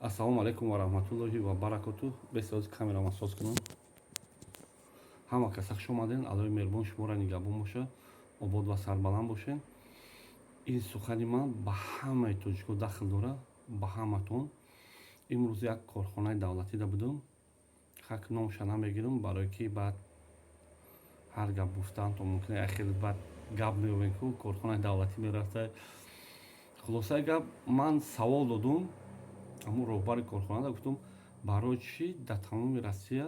Ассалому алайкум ва раҳматуллоҳи ва баракатуҳ. Бесози камераам асос кунам. Ҳама каса хуш омаден. Алои меҳрубон шуморо нигоҳбон боша. Обод ва сарбаланд бошен. Ин сухани ман ба ҳамаи тоҷико дахл дора, ба ҳаматон. Имрӯз як корхонаи давлатида будам. Хак номша намегирам, барое ки баъд ҳар гап гуфтан то мумкина яхел баъд гап меёбем ку корхонаи давлатӣ мерафта. Хулосаи гап, ман савол додум аму роҳбари корхонада, гуфтам барои чӣ дар тамоми Россия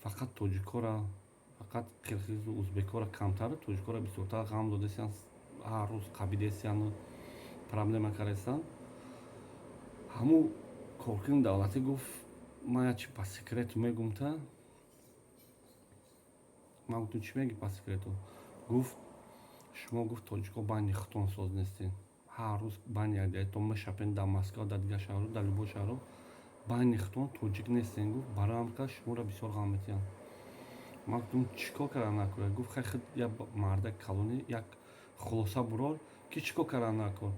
фақат тоҷикора, фақат қирғизу узбекора камтар, тоҷикора бисёртар ғам додесиян, ҳар рӯз қабидесиян, проблема каресиян. Ҳаму коркини давлатӣ гуфт, ман як чи па секрету мегум та. Ман гуфтам чӣ меги па секрету? Гуфт шумо гуфт тоҷико байни хутон соз нестен. ҳар рӯз байни якдигаритон мешапен дар Москва, дар дигар шаҳрҳо, дар любой шаҳрҳо байни хутон тоҷик нестен. Гуфт барои ҳам ка шуморо бисёр ғам метиҳам. Ман гуфтам чӣ кор кардан накора? Гуфт хай худ як мардаки калони як хулоса бурор ки чӣ кор кардан накор.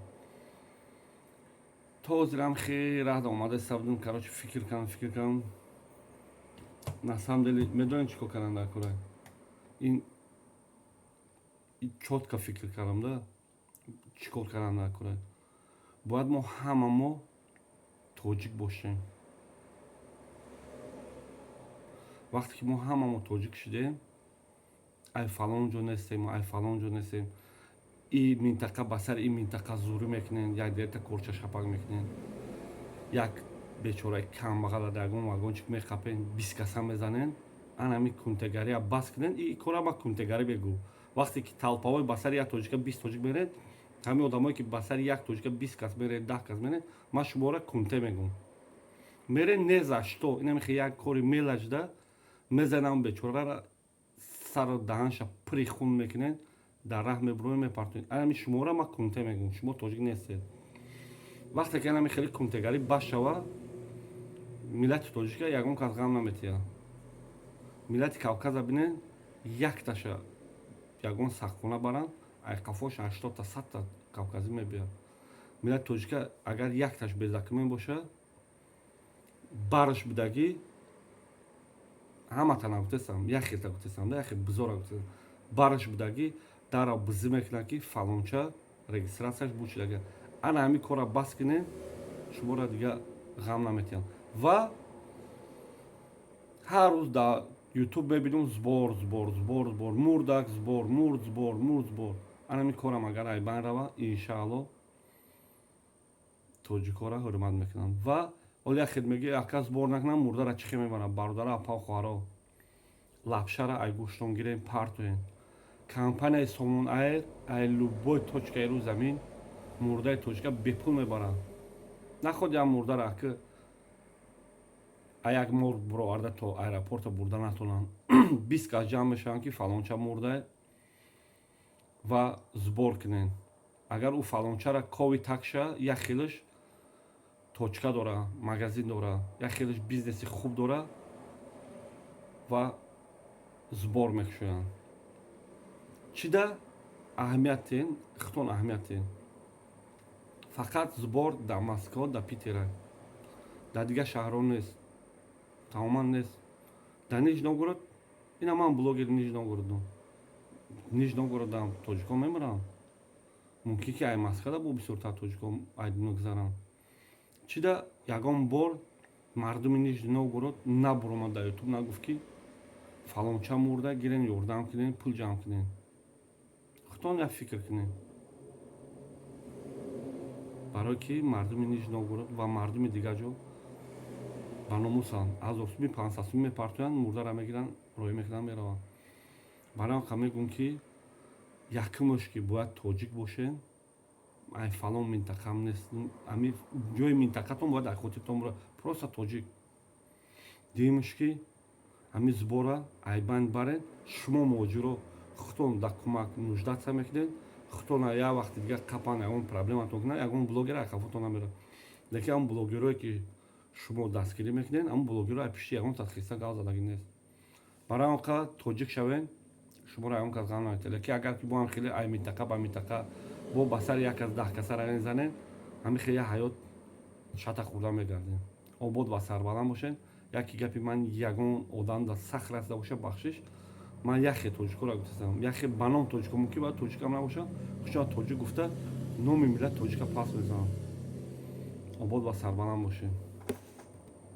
То ҳозирам хеле раҳда омада истодам, кароче фикр кардам. На самом деле медонем чӣ кор кардан накора. Ин чётка фикр кардам да. چی کار کردن نکنه. باید ما همه توجیک باشیم. وقتی که ما همه توجیک شدیم، ای فلان جا نیستیم، ای فلان جا نیستیم، این منطقه بسر این منطقه زوری میکنین، یک دیتا کورچه شپاک میکنین، یک بیچاره کم بغل درگون واگونچک میخپین، 20 کسا میزنین، همی کنتگاری باز کنین. این کارا ما کنتگاری بگو. وقتی که طلپاوی بسر یک توجیک 20 توجیک میرید، ҳамин одамое ки ба сари як точка 20 кас мере, 10 кас мере, ман шуморо кунте мегум. Мере не за что. Ина мехе як кори мелажда, мезанам бечорара сар даҳанша при хун мекунен, дар раҳ мебурӯем мепартонен. Ами шуморо ман кунте мегум. Шумо тоҷик нестед. Вақте ки ина хеле кунтегарӣ баш шава, миллати тоҷика ягон кас ғам наметиҳад. Миллати Кавказа бинен, якташа ягон сахтхона баранд, айқафош 80 та 100 та кавказӣ мебияд. Миллати тоҷика агар якташ безаки мебоша, бараш будагӣ ҳамата нагутесам, яхета гутесам, яхе бузора гутесам. Бараш будагӣ дара бузӣ мекунад ки фалонча регистратсияш бучидаги. Ана ҳамин кора бас кинен, шуморо дига ғам наметиҳам. Ва ҳар рӯз дар YouTube мебинам збор, мурдак збор, мурд збор. Анами корам агар айбан рава, иншаалло тоҷикора ҳурмат мекунам. Ва оли яхед меги ака збор накунам, мурдара чихе мебарам, бародара апа хоҳаро лапшара ай гӯштон гирем партоен. Компания Somon Air ай любой точкаи рӯ замин мурдаи тоҷика бепул мебарам. Наход як мурдара ака як мурд буроварда то аэропорта бурда натонам. 20 кас ҷамъ мешаванд ки фалонча мурдае ва збор кунен. Агар ӯ фалончара кови такша, як хелаш точка дора, магазин дора, як хелаш бизнеси хуб дора ва збор мекушоянд. Чида аҳамиятен, хутон аҳамиятен. Фақат збор дар Москва, дар Питера. Дар дигар шаҳрҳо нест. Тамоман нест. Дар Нижногород, ина ман блогери Нижногородам. Нижногородам тоҷико мемарам. Мумкин ки ай Москвада бо бисёртар тоҷико айдин мегзарам. Чида ягон бор мардуми Нижногород набуромад дар YouTube нагуфт ки фалонча мурда гирен ёрдам кунен, пул ҷамъ кунен. Хутон як фикр кунен. барое ки мардуми Нижногород ва мардуми дигар ҷо ба номусанд. Аз осуми 500 мепартоянд, мурдара мегиранд, роҳӣ мекунанд, мераванд. барои ҳам мегӯм ки якумаш ки бояд тоҷик бошен, ай фалон минтақам нест, ами ҷои минтақатон бояд ай хотиртон бура, просто тоҷик. дуюмаш ки ами збора айбанд барен, шумо муҳоҷиро хутон дар кӯмак нуждатсия мекунед, хутон як вақти дигар қапан ягон проблематон кунад, ягон блогер айқафотон намерад. лекин ҳам блогерое ки шумо дастгирӣ мекунед, ҳамн блогерҳо ай пишти ягон тадхиса гал задагӣ нест. барои он ка тоҷик шавен, шуморо ягон кас ғам наметиҳад. лекин агар ки бо ҳам хеле ай минтақа ба минтақа бо ба сари як кас 10 каса ра мезанем, ҳамин хеле ҳаёт шата хӯрда мегардем. Обод ва сарбаланд бошед. Яке гапи ман ягон одам да сахт расида боша бахшиш. Ман яхе тоҷикоро гуфтам. Яхе ба ном тоҷико мумкин ба тоҷикам набоша. Хушо тоҷик гуфта номи миллат тоҷика пас мезанам. Обод ва сарбаланд бошед.